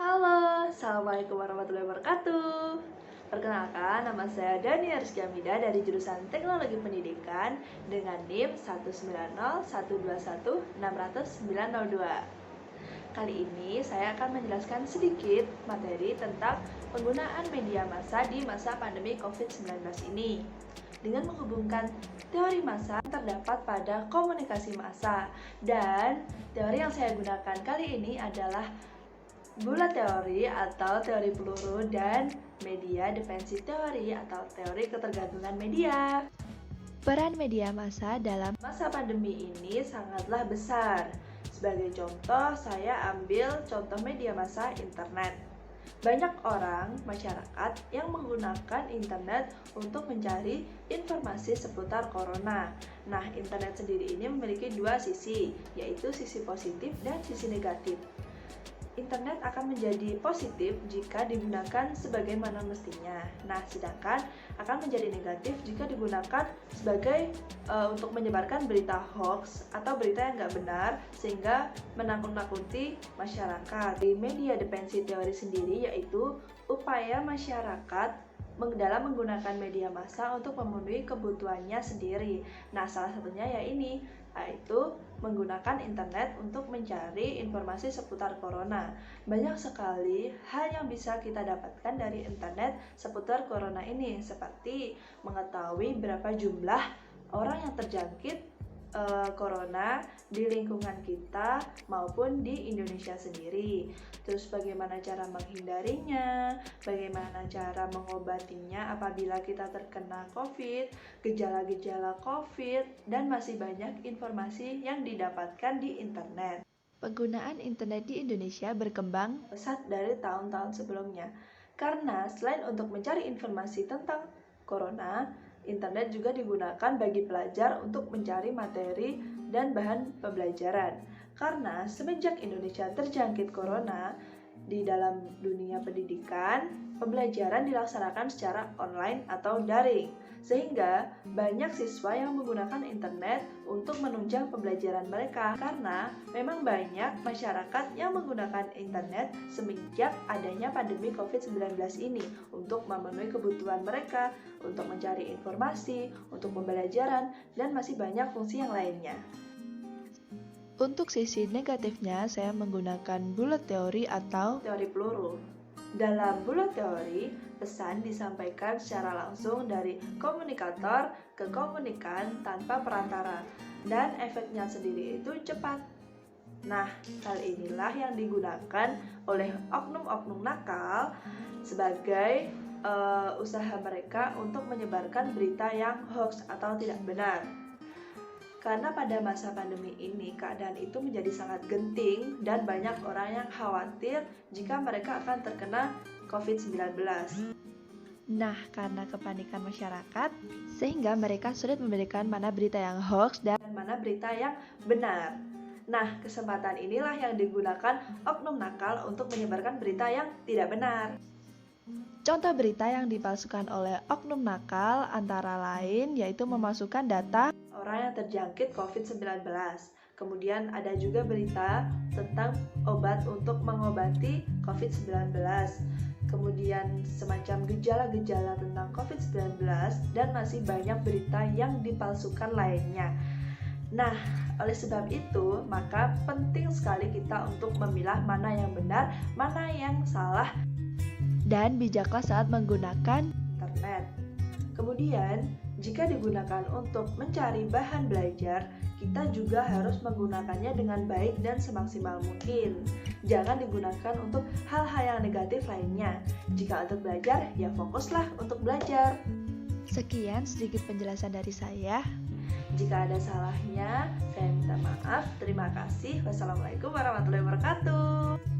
Halo, Assalamualaikum warahmatullahi wabarakatuh. Perkenalkan, nama saya Dania Rizky Amida dari jurusan Teknologi Pendidikan dengan NIM 19012160902. Kali ini saya akan menjelaskan sedikit materi tentang penggunaan media massa di masa pandemi COVID-19 ini. Dengan menghubungkan teori massa terdapat pada komunikasi massa, dan teori yang saya gunakan kali ini adalah bulat teori atau teori peluru dan media defensi teori atau teori ketergantungan media. Peran media massa dalam Masa pandemi ini sangatlah besar. Sebagai contoh, saya ambil contoh media massa internet. Banyak orang, masyarakat yang menggunakan internet untuk mencari informasi seputar corona. Nah, internet sendiri ini memiliki dua sisi, yaitu sisi positif dan sisi negatif. Internet akan menjadi positif jika digunakan sebagaimana mestinya. Nah, sedangkan akan menjadi negatif jika digunakan sebagai untuk menyebarkan berita hoax atau berita yang nggak benar sehingga menakut-nakuti masyarakat. Di media defensi teori sendiri yaitu upaya masyarakat dalam menggunakan media massa untuk memenuhi kebutuhannya sendiri. Nah, salah satunya yaitu menggunakan internet untuk mencari informasi seputar corona. Banyak sekali hal yang bisa kita dapatkan dari internet seputar corona ini, seperti mengetahui berapa jumlah orang yang terjangkit corona di lingkungan kita maupun di Indonesia sendiri. Terus bagaimana cara menghindarinya, bagaimana cara mengobatinya apabila kita terkena COVID, gejala-gejala COVID, dan masih banyak informasi yang didapatkan di internet. penggunaan internet di Indonesia berkembang Pesat dari tahun-tahun sebelumnya. Karena selain untuk mencari informasi tentang corona, internet juga digunakan bagi pelajar untuk mencari materi dan bahan pembelajaran. Karena semenjak Indonesia terjangkit corona, di dalam dunia pendidikan, pembelajaran dilaksanakan secara online atau daring, sehingga banyak siswa yang menggunakan internet untuk menunjang pembelajaran mereka karena memang banyak masyarakat yang menggunakan internet semenjak adanya pandemi COVID-19 ini untuk memenuhi kebutuhan mereka, untuk mencari informasi, untuk pembelajaran, dan masih banyak fungsi yang lainnya. Untuk sisi negatifnya, saya menggunakan bullet teori atau Teori peluru. Dalam bullet teori, pesan disampaikan secara langsung dari komunikator ke komunikan tanpa perantara, dan efeknya sendiri itu cepat. Nah, hal inilah yang digunakan oleh oknum-oknum nakal sebagai usaha mereka untuk menyebarkan berita yang hoax atau tidak benar. Karena pada masa pandemi ini keadaan itu menjadi sangat genting dan banyak orang yang khawatir jika mereka akan terkena COVID-19. Nah, karena kepanikan masyarakat, sehingga mereka sulit membedakan mana berita yang hoax dan Mana berita yang benar. Nah, kesempatan inilah yang digunakan oknum nakal untuk menyebarkan berita yang tidak benar. contoh berita yang dipalsukan oleh oknum nakal antara lain yaitu memasukkan data Orang yang terjangkit COVID-19. Kemudian ada juga berita tentang obat untuk mengobati COVID-19. Kemudian semacam gejala-gejala tentang COVID-19 dan masih banyak berita yang dipalsukan lainnya. Nah, oleh sebab itu, maka penting sekali kita untuk memilah mana yang benar, mana yang salah dan bijaklah saat menggunakan internet. Kemudian, jika digunakan untuk mencari bahan belajar, kita juga harus menggunakannya dengan baik dan semaksimal mungkin. Jangan digunakan untuk hal-hal yang negatif lainnya. Jika untuk belajar, ya fokuslah untuk belajar. Sekian sedikit penjelasan dari saya. Jika ada salahnya, saya minta maaf. Terima kasih. Wassalamualaikum warahmatullahi wabarakatuh.